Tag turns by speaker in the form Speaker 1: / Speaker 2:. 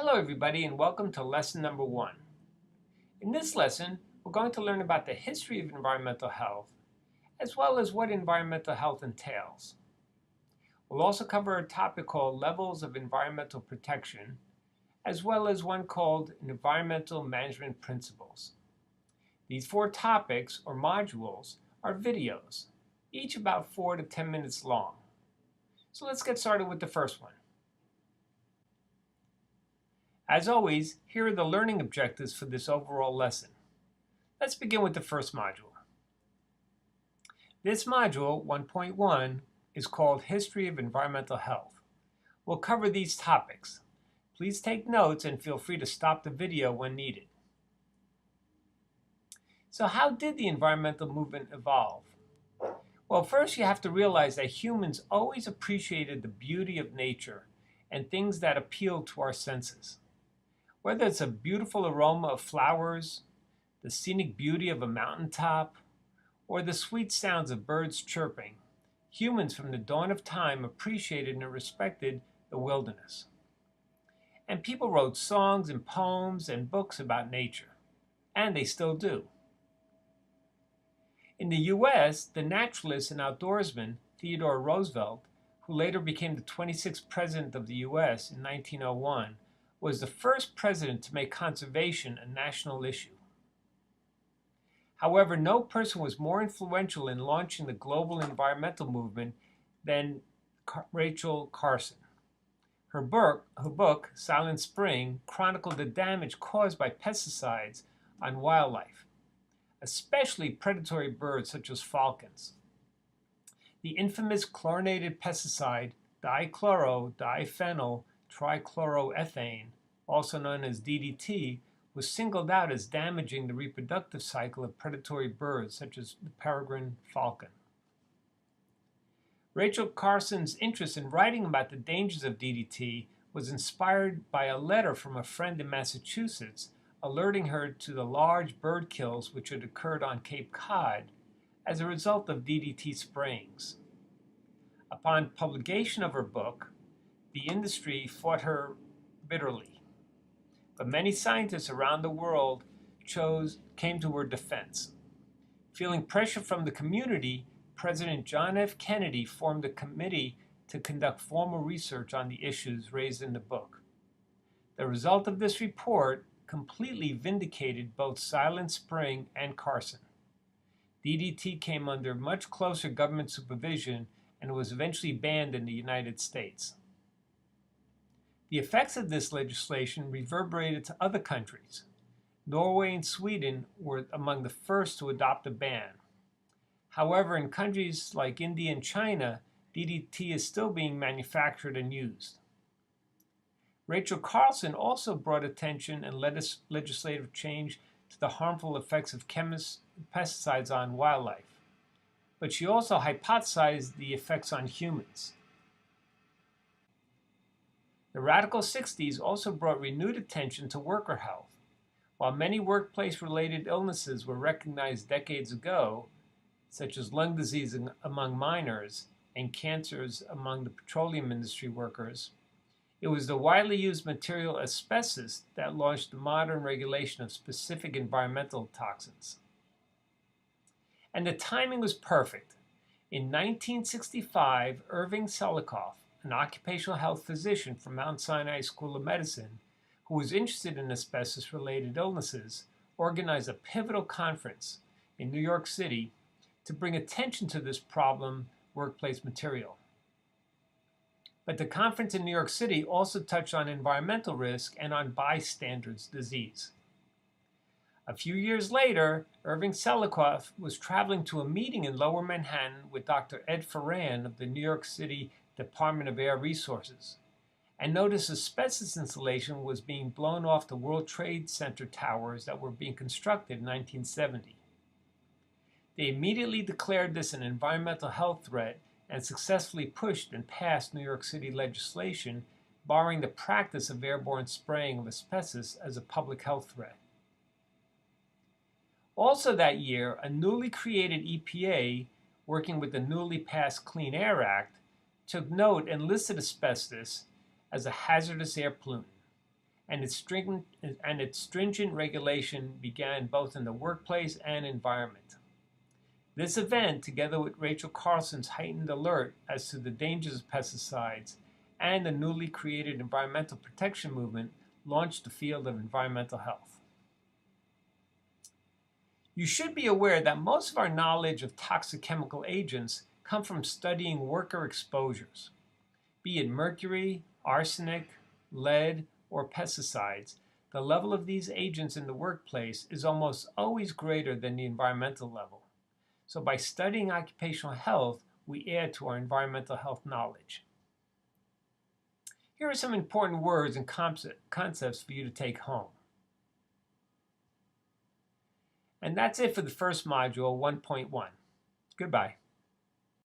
Speaker 1: Hello everybody and welcome to lesson number 1. In this lesson, we're going to learn about the history of environmental health, as well as what environmental health entails. We'll also cover a topic called levels of environmental protection, as well as one called environmental management principles. These 4 topics, or modules, are videos, each about 4 to 10 minutes long. So let's get started with the first one. As always, here are the learning objectives for this overall lesson. Let's begin with the first module. This module, 1.1, is called History of Environmental Health. We'll cover these topics. Please take notes and feel free to stop the video when needed. So how did the environmental movement evolve? Well, first you have to realize that humans always appreciated the beauty of nature and things that appeal to our senses. Whether it's a beautiful aroma of flowers, the scenic beauty of a mountaintop, or the sweet sounds of birds chirping, humans from the dawn of time appreciated and respected the wilderness. And people wrote songs and poems and books about nature, and they still do. In the US, the naturalist and outdoorsman Theodore Roosevelt, who later became the 26th president of the US in 1901, was the first president to make conservation a national issue. However, no person was more influential in launching the global environmental movement than Rachel Carson. Her book, Silent Spring, chronicled the damage caused by pesticides on wildlife, especially predatory birds such as falcons. The infamous chlorinated pesticide dichloro-diphenyl trichloroethane, also known as DDT, was singled out as damaging the reproductive cycle of predatory birds such as the peregrine falcon. Rachel Carson's interest in writing about the dangers of DDT was inspired by a letter from a friend in Massachusetts alerting her to the large bird kills which had occurred on Cape Cod as a result of DDT sprayings. Upon publication of her book, the industry fought her bitterly, but many scientists around the world came to her defense. Feeling pressure from the community, President John F. Kennedy formed a committee to conduct formal research on the issues raised in the book. The result of this report completely vindicated both Silent Spring and Carson. DDT came under much closer government supervision and was eventually banned in the United States. The effects of this legislation reverberated to other countries. Norway and Sweden were among the first to adopt a ban. However, in countries like India and China, DDT is still being manufactured and used. Rachel Carson also brought attention and legislative change to the harmful effects of pesticides on wildlife, but she also hypothesized the effects on humans. The Radical 60s also brought renewed attention to worker health. While many workplace-related illnesses were recognized decades ago, such as lung disease among miners and cancers among the petroleum industry workers, it was the widely used material asbestos that launched the modern regulation of specific environmental toxins. And the timing was perfect. In 1965, Irving Selikoff, an occupational health physician from Mount Sinai School of Medicine, who was interested in asbestos-related illnesses, organized a pivotal conference in New York City to bring attention to this problem workplace material. But the conference in New York City also touched on environmental risk and on bystanders disease. A few years later, Irving Selikoff was traveling to a meeting in Lower Manhattan with Dr. Ed Ferran of the New York City Department of Air Resources, and noticed asbestos insulation was being blown off the World Trade Center towers that were being constructed in 1970. They immediately declared this an environmental health threat and successfully pushed and passed New York City legislation barring the practice of airborne spraying of asbestos as a public health threat. Also that year, a newly created EPA, working with the newly passed Clean Air Act, took note and listed asbestos as a hazardous air pollutant, and its stringent regulation began both in the workplace and environment. This event, together with Rachel Carlson's heightened alert as to the dangers of pesticides and the newly created environmental protection movement, launched the field of environmental health. You should be aware that most of our knowledge of toxic chemical agents come from studying worker exposures, be it mercury, arsenic, lead, or pesticides. The level of these agents in the workplace is almost always greater than the environmental level. So by studying occupational health, we add to our environmental health knowledge. Here are some important words and concepts for you to take home. And that's it for the first module, 1.1. Goodbye.